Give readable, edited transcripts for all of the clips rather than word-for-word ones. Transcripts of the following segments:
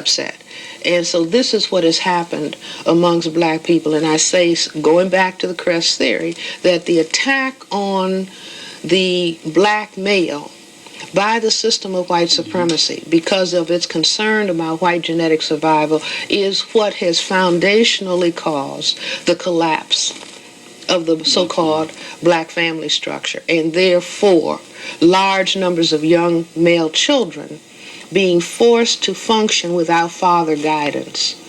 upset. And so this is what has happened amongst black people. And I say, going back to the Cress theory, that the attack on the black male by the system of white supremacy, because of its concern about white genetic survival, is what has foundationally caused the collapse of the so-called black family structure, and therefore large numbers of young male children being forced to function without father guidance.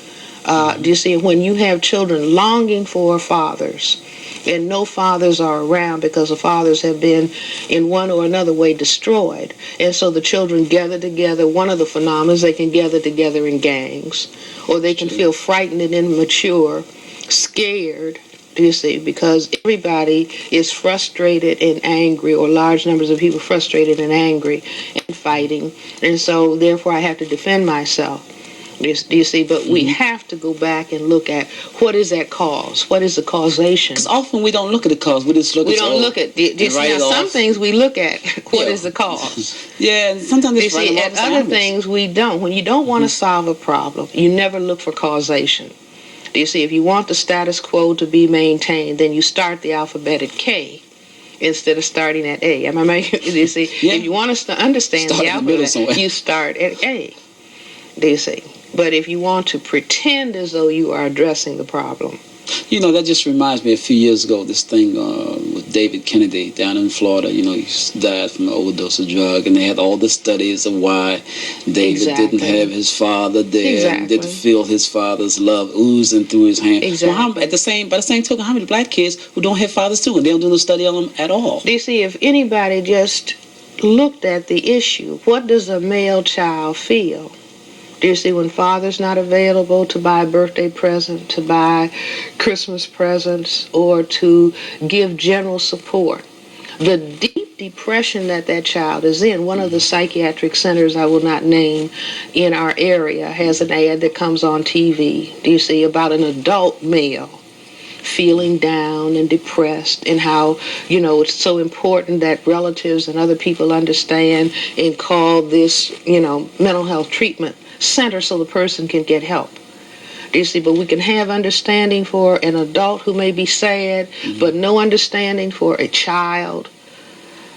Do you see, when you have children longing for fathers and no fathers are around because the fathers have been in one or another way destroyed, and so the children gather together, one of the phenomena is they can gather together in gangs, or they can feel frightened and immature, scared, do you see, because everybody is frustrated and angry, or large numbers of people frustrated and angry and fighting, and so therefore I have to defend myself. Do you see? But we have to go back and look at what is that cause? What is the causation? Because often we don't look at the cause. We just look at Do you see, now some things we look at what is the cause. Yeah, and sometimes you see, at other things we don't. When you don't want to solve a problem, you never look for causation. Do you see? If you want the status quo to be maintained, then you start the alphabet at K instead of starting at A. Am I making? Do you see? Yeah. If you want to understand the alphabet, you start at A. Do you see? But if you want to pretend as though you are addressing the problem. You know, that just reminds me, a few years ago, this thing with David Kennedy down in Florida. You know, he died from an overdose of drug, and they had all the studies of why David didn't have his father there and didn't feel his father's love oozing through his hand. Well, by the same token, how many black kids who don't have fathers too, and they don't do no study on them at all? Do you see, if anybody just looked at the issue, what does a male child feel? Do you see, when father's not available to buy a birthday present, to buy Christmas presents, or to give general support? The deep depression that that child is in. One of the psychiatric centers I will not name in our area has an ad that comes on TV, do you see, about an adult male feeling down and depressed, and how, you know, it's so important that relatives and other people understand and call this, you know, mental health treatment center so the person can get help. Do you see? But we can have understanding for an adult who may be sad, but no understanding for a child.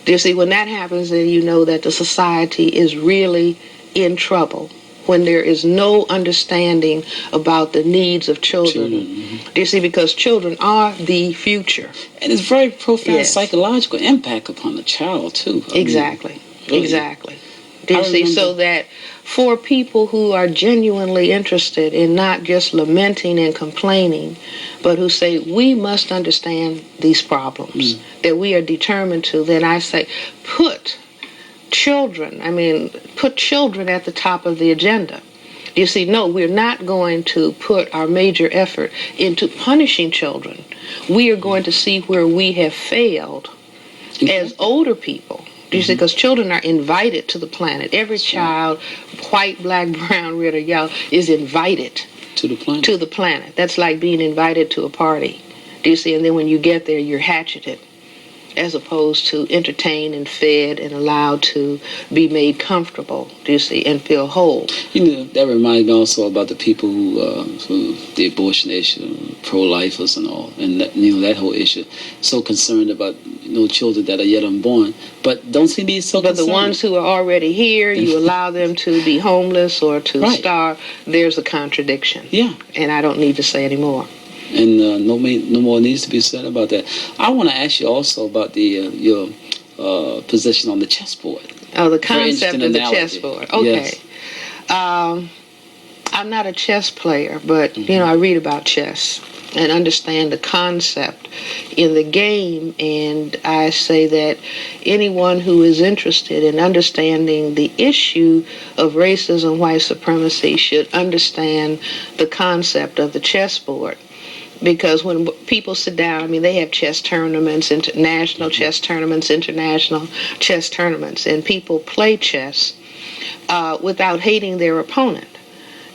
Do you see? When that happens, then you know that the society is really in trouble. When there is no understanding about the needs of children. Do you see? Because children are the future. And it's very profound psychological impact upon the child, too. Exactly. Do you see? So that for people who are genuinely interested in not just lamenting and complaining, but who say, we must understand these problems, that we are determined to, then I say, put children at the top of the agenda. You see, no, we're not going to put our major effort into punishing children. We are going to see where we have failed as older people. Do you see? Because children are invited to the planet. Every child, white, black, brown, red, or yellow, is invited to the planet. That's like being invited to a party. Do you see? And then when you get there, you're hatcheted, as opposed to entertained and fed and allowed to be made comfortable, do you see, and feel whole. You know, that reminds me also about the people who the abortion issue, pro-lifers and all, and that, you know, that whole issue. So concerned about, you know, children that are yet unborn, but don't seem to be so concerned. But the ones who are already here, you allow them to be homeless or to starve. There's a contradiction. Yeah. And I don't need to say any more. And no more needs to be said about that. I want to ask you also about your position on the chessboard. Oh, the concept of the chessboard. Okay. Yes. I'm not a chess player, but, you know, I read about chess and understand the concept in the game, and I say that anyone who is interested in understanding the issue of racism, white supremacy, should understand the concept of the chessboard. Because when people sit down, I mean, they have chess tournaments, international chess tournaments, international chess tournaments, and people play chess without hating their opponent.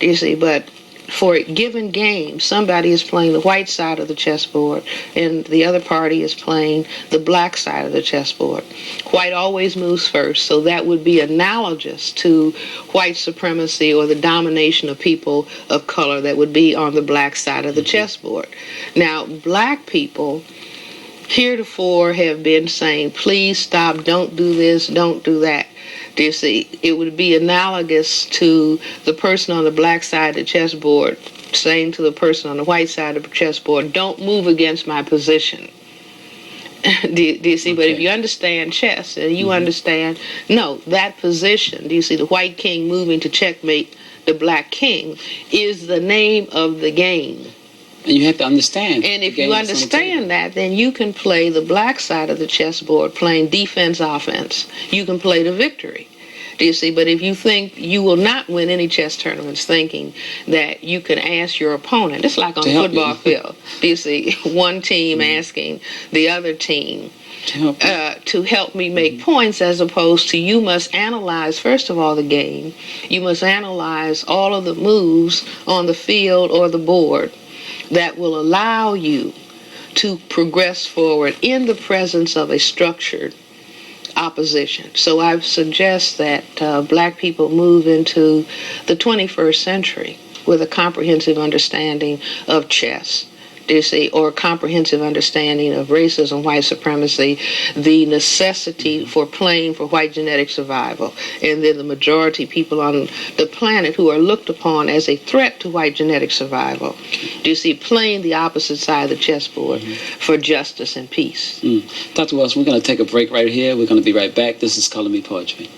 Do you see? But for a given game, somebody is playing the white side of the chessboard and the other party is playing the black side of the chessboard. White always moves first, so that would be analogous to white supremacy or the domination of people of color that would be on the black side of the chessboard. Now, black people heretofore have been saying, please stop, don't do this, don't do that. Do you see? It would be analogous to the person on the black side of the chessboard saying to the person on the white side of the chessboard, don't move against my position. Do you see? Okay. But if you understand chess and you understand, no, that position, do you see, the white king moving to checkmate the black king is the name of the game. And you have to understand. And if you understand that, then you can play the black side of the chessboard playing defense, offense. You can play the victory. Do you see? But if you think you will not win any chess tournaments thinking that you can ask your opponent, it's like on the football field. Do you see? One team asking the other team to help me make points, as opposed to you must analyze, first of all, the game. You must analyze all of the moves on the field or the board that will allow you to progress forward in the presence of a structured opposition. So I suggest that black people move into the 21st century with a comprehensive understanding of chess, do you see, or a comprehensive understanding of racism, white supremacy, the necessity for playing for white genetic survival, and then the majority people on the planet who are looked upon as a threat to white genetic survival. Do you see, playing the opposite side of the chessboard for justice and peace. Dr. Welsing, we're going to take a break right here. We're going to be right back. This is Color Me Poetry.